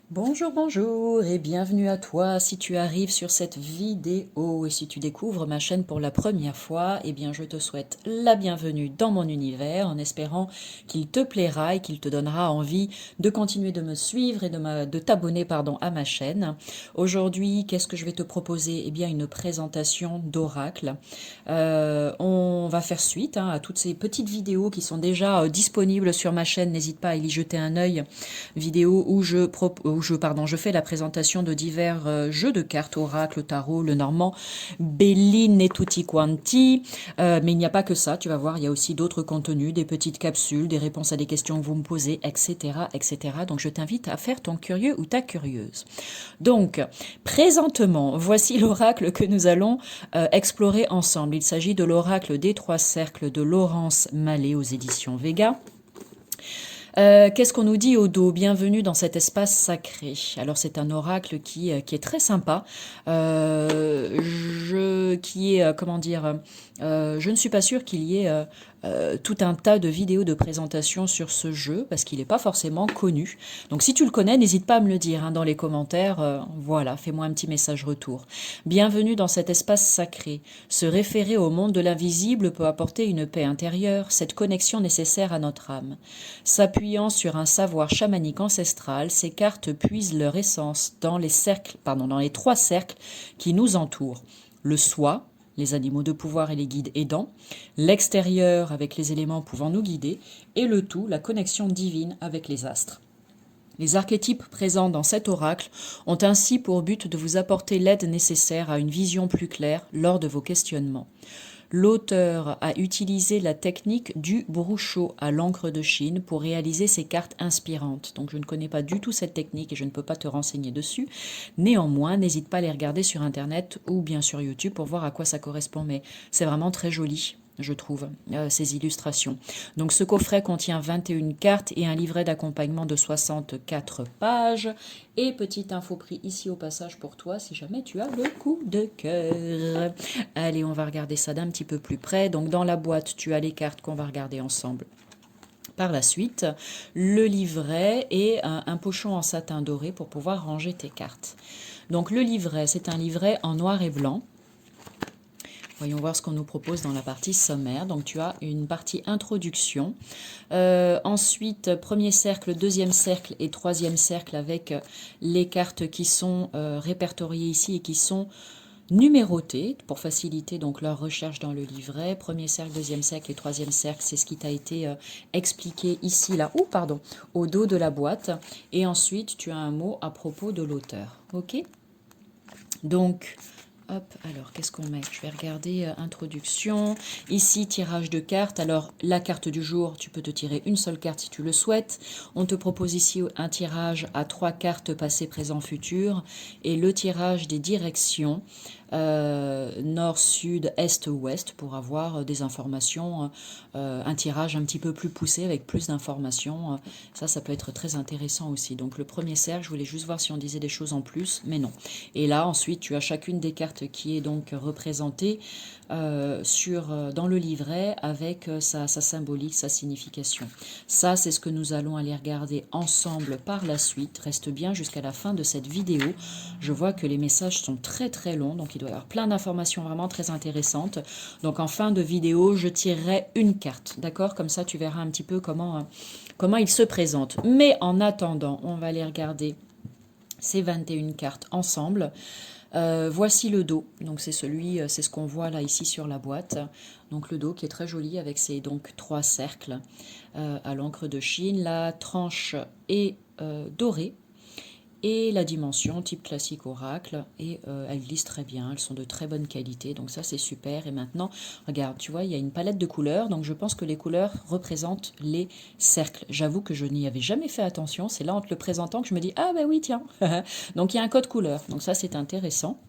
Bonjour, bonjour et bienvenue à toi. Si tu arrives sur cette vidéo et si tu découvres ma chaîne pour la première fois, eh bien je te souhaite la bienvenue dans mon univers en espérant qu'il te plaira et qu'il te donnera envie de continuer de me suivre et de t'abonner à ma chaîne. Aujourd'hui, qu'est-ce que je vais te proposer? Eh bien une présentation d'oracle. On va faire suite à toutes ces petites vidéos qui sont déjà disponibles sur ma chaîne. N'hésite pas à y jeter un œil. Vidéo où je fais la présentation de divers jeux de cartes, oracle, tarot, le normand, Béline et tutti quanti. Mais il n'y a pas que ça, tu vas voir, il y a aussi d'autres contenus, des petites capsules, des réponses à des questions que vous me posez, etc., etc. Donc je t'invite à faire ton curieux ou ta curieuse. Donc, présentement, voici l'oracle que nous allons explorer ensemble. Il s'agit de l'oracle des trois cercles de Laurence Mallet aux éditions Vega. Qu'est-ce qu'on nous dit au dos? Bienvenue dans cet espace sacré. Alors c'est un oracle qui est très sympa, comment dire, je ne suis pas sûre qu'il y ait tout un tas de vidéos de présentation sur ce jeu parce qu'il n'est pas forcément connu. Donc si tu le connais, n'hésite pas à me le dire dans les commentaires. Voilà, fais-moi un petit message retour. Bienvenue dans cet espace sacré. Se référer au monde de l'invisible peut apporter une paix intérieure, cette connexion nécessaire à notre âme. S'appuyant sur un savoir chamanique ancestral, ces cartes puisent leur essence dans dans les trois cercles qui nous entourent. Le soi, les animaux de pouvoir et les guides aidants, l'extérieur avec les éléments pouvant nous guider, et le tout, la connexion divine avec les astres. Les archétypes présents dans cet oracle ont ainsi pour but de vous apporter l'aide nécessaire à une vision plus claire lors de vos questionnements. L'auteur a utilisé la technique du bruchot à l'encre de Chine pour réaliser ces cartes inspirantes. Donc je ne connais pas du tout cette technique et je ne peux pas te renseigner dessus. Néanmoins, n'hésite pas à les regarder sur Internet ou bien sur YouTube pour voir à quoi ça correspond. Mais c'est vraiment très joli, je trouve, ces illustrations. Donc ce coffret contient 21 cartes et un livret d'accompagnement de 64 pages. Et petite info pris ici au passage pour toi si jamais tu as le coup de cœur. Allez, on va regarder ça d'un petit peu plus près. Donc dans la boîte, tu as les cartes qu'on va regarder ensemble. Par la suite, le livret et un pochon en satin doré pour pouvoir ranger tes cartes. Donc le livret, c'est un livret en noir et blanc. Voyons voir ce qu'on nous propose dans la partie sommaire. Donc tu as une partie introduction. Ensuite, premier cercle, deuxième cercle et troisième cercle avec les cartes qui sont répertoriées ici et qui sont numérotées pour faciliter donc leur recherche dans le livret. Premier cercle, deuxième cercle et troisième cercle, c'est ce qui t'a été expliqué ici, là, au dos de la boîte. Et ensuite, tu as un mot à propos de l'auteur. Ok? Donc, hop, alors qu'est-ce qu'on met? Je vais regarder introduction. Ici, tirage de cartes. Alors, la carte du jour, tu peux te tirer une seule carte si tu le souhaites. On te propose ici un tirage à 3 cartes passé, présent, futur. Et le tirage des directions. Nord, sud, est, ouest pour avoir des informations, un tirage un petit peu plus poussé avec plus d'informations. Ça peut être très intéressant aussi. Donc le premier cercle, je voulais juste voir si on disait des choses en plus, mais non. Et là, ensuite, tu as chacune des cartes qui est donc représentée dans le livret avec sa symbolique, sa signification. Ça, c'est ce que nous allons aller regarder ensemble par la suite. Reste bien jusqu'à la fin de cette vidéo. Je vois que les messages sont très très longs, donc il doit y avoir plein d'informations vraiment très intéressantes. Donc en fin de vidéo, je tirerai une carte, d'accord? Comme ça, tu verras un petit peu comment il se présente. Mais en attendant, on va aller regarder ces 21 cartes ensemble. Voici le dos, donc c'est ce qu'on voit là ici sur la boîte. Donc le dos qui est très joli avec ses donc 3 cercles à l'encre de Chine. La tranche est dorée. Et la dimension, type classique oracle, et elles glissent très bien, elles sont de très bonne qualité, donc ça c'est super. Et maintenant, regarde, tu vois, il y a une palette de couleurs, donc je pense que les couleurs représentent les cercles. J'avoue que je n'y avais jamais fait attention, c'est là en te le présentant que je me dis, ah bah oui, tiens. Donc il y a un code couleur, donc ça c'est intéressant.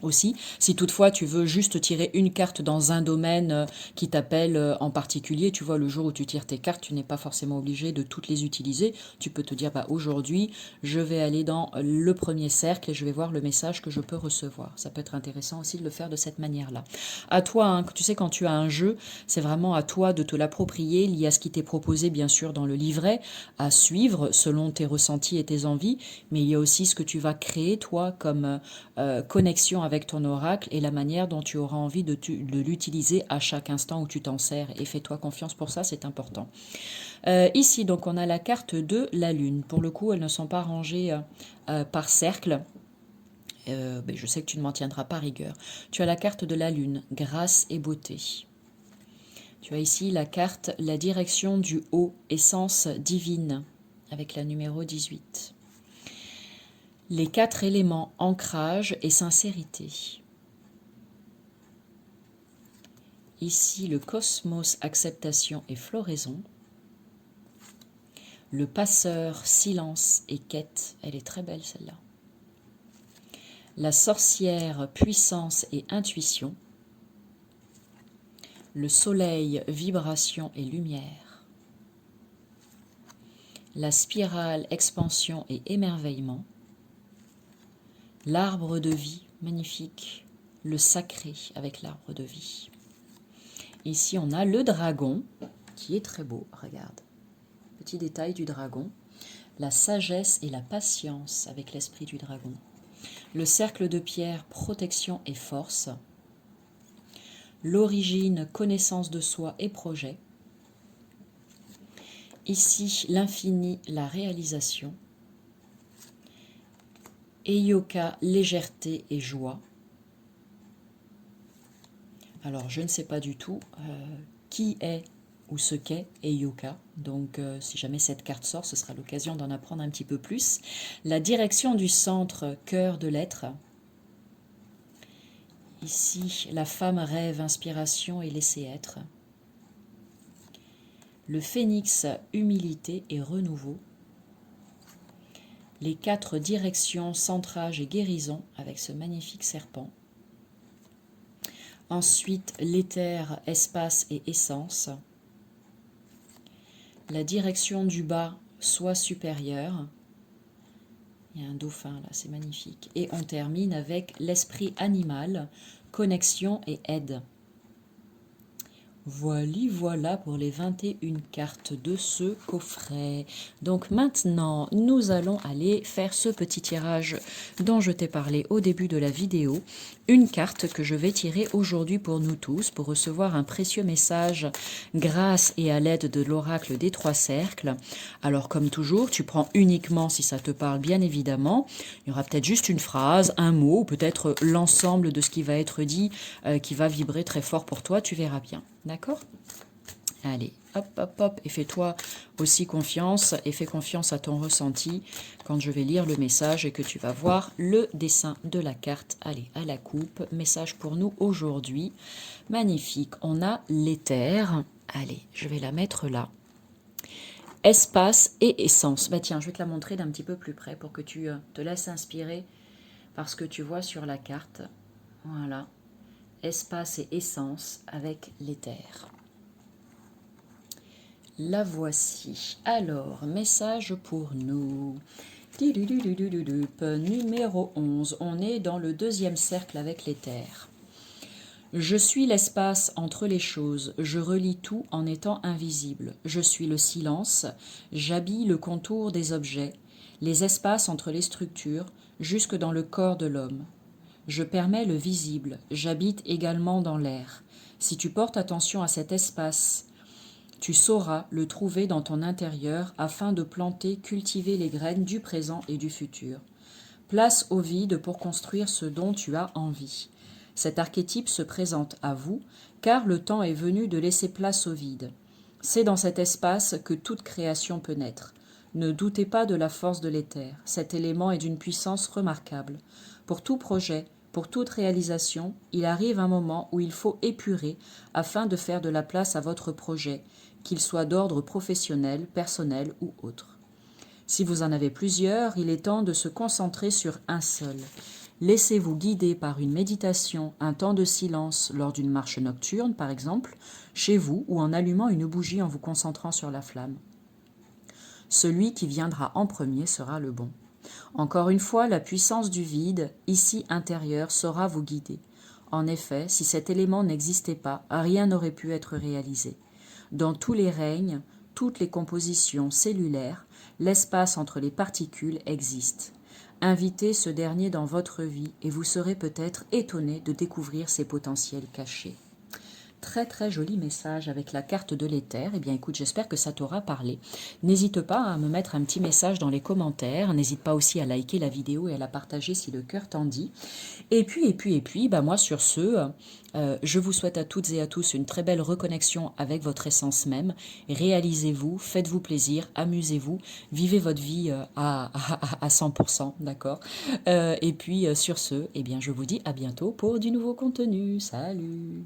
aussi. Si toutefois tu veux juste tirer une carte dans un domaine qui t'appelle en particulier, tu vois, le jour où tu tires tes cartes, tu n'es pas forcément obligé de toutes les utiliser. Tu peux te dire, bah, aujourd'hui, je vais aller dans le premier cercle et je vais voir le message que je peux recevoir. Ça peut être intéressant aussi de le faire de cette manière-là. À toi, hein, tu sais, quand tu as un jeu, c'est vraiment à toi de te l'approprier, lié à ce qui t'est proposé, bien sûr, dans le livret, à suivre selon tes ressentis et tes envies, mais il y a aussi ce que tu vas créer, toi, comme connexion avec ton oracle et la manière dont tu auras envie de l'utiliser à chaque instant où tu t'en sers. Et fais-toi confiance pour ça, c'est important. Ici, donc, on a la carte de la lune. Pour le coup, elles ne sont pas rangées par cercle. Mais je sais que tu ne m'en tiendras pas rigueur. Tu as la carte de la lune, grâce et beauté. Tu as ici la carte, la direction du haut, essence divine, avec la numéro 18. Les 4 éléments, ancrage et sincérité. Ici, le cosmos, acceptation et floraison. Le passeur, silence et quête. Elle est très belle celle-là. La sorcière, puissance et intuition. Le soleil, vibration et lumière. La spirale, expansion et émerveillement. L'arbre de vie, magnifique. Le sacré avec l'arbre de vie. Ici, on a le dragon, qui est très beau, regarde. Petit détail du dragon. La sagesse et la patience avec l'esprit du dragon. Le cercle de pierre, protection et force. L'origine, connaissance de soi et projet. Ici, l'infini, la réalisation. Eyoka, légèreté et joie. Alors, je ne sais pas du tout qui est ou ce qu'est Eyoka. Donc, si jamais cette carte sort, ce sera l'occasion d'en apprendre un petit peu plus. La direction du centre, cœur de l'être. Ici, la femme rêve, inspiration et laisser être. Le phénix, humilité et renouveau. Les 4 directions, centrage et guérison avec ce magnifique serpent. Ensuite, l'éther, espace et essence. La direction du bas, soi supérieur. Il y a un dauphin là, c'est magnifique. Et on termine avec l'esprit animal, connexion et aide. Voilà pour les 21 cartes de ce coffret. Donc maintenant, nous allons aller faire ce petit tirage dont je t'ai parlé au début de la vidéo. Une carte que je vais tirer aujourd'hui pour nous tous, pour recevoir un précieux message grâce et à l'aide de l'oracle des 3 cercles. Alors comme toujours, tu prends uniquement si ça te parle bien évidemment. Il y aura peut-être juste une phrase, un mot, ou peut-être l'ensemble de ce qui va être dit qui va vibrer très fort pour toi, tu verras bien. D'accord ? Allez, hop, hop, hop, et fais-toi aussi confiance, et fais confiance à ton ressenti quand je vais lire le message et que tu vas voir le dessin de la carte. Allez, à la coupe, message pour nous aujourd'hui. Magnifique, on a l'éther. Allez, je vais la mettre là. Espace et essence. Bah tiens, je vais te la montrer d'un petit peu plus près pour que tu te laisses inspirer par ce que tu vois sur la carte. Voilà. Espace et essence avec l'éther. La voici. Alors, message pour nous. Numéro 11. On est dans le 2e cercle avec l'éther. Je suis l'espace entre les choses, je relie tout en étant invisible. Je suis le silence, j'habille le contour des objets, les espaces entre les structures, jusque dans le corps de l'homme. Je permets le visible, j'habite également dans l'air. Si tu portes attention à cet espace, tu sauras le trouver dans ton intérieur afin de planter, cultiver les graines du présent et du futur. Place au vide pour construire ce dont tu as envie. Cet archétype se présente à vous, car le temps est venu de laisser place au vide. C'est dans cet espace que toute création peut naître. Ne doutez pas de la force de l'éther. Cet élément est d'une puissance remarquable. Pour tout projet, pour toute réalisation, il arrive un moment où il faut épurer afin de faire de la place à votre projet, qu'il soit d'ordre professionnel, personnel ou autre. Si vous en avez plusieurs, il est temps de se concentrer sur un seul. Laissez-vous guider par une méditation, un temps de silence lors d'une marche nocturne par exemple, chez vous ou en allumant une bougie en vous concentrant sur la flamme. Celui qui viendra en premier sera le bon. Encore une fois, la puissance du vide, ici intérieur, saura vous guider. En effet, si cet élément n'existait pas, rien n'aurait pu être réalisé. Dans tous les règnes, toutes les compositions cellulaires, l'espace entre les particules existe. Invitez ce dernier dans votre vie et vous serez peut-être étonné de découvrir ses potentiels cachés. Très très joli message avec la carte de l'éther. Eh bien écoute, j'espère que ça t'aura parlé. N'hésite pas à me mettre un petit message dans les commentaires. N'hésite pas aussi à liker la vidéo et à la partager si le cœur t'en dit. Et puis, bah moi sur ce, je vous souhaite à toutes et à tous une très belle reconnexion avec votre essence même. Réalisez-vous, faites-vous plaisir, amusez-vous, vivez votre vie à 100%, d'accord. Et puis sur ce, eh bien je vous dis à bientôt pour du nouveau contenu. Salut!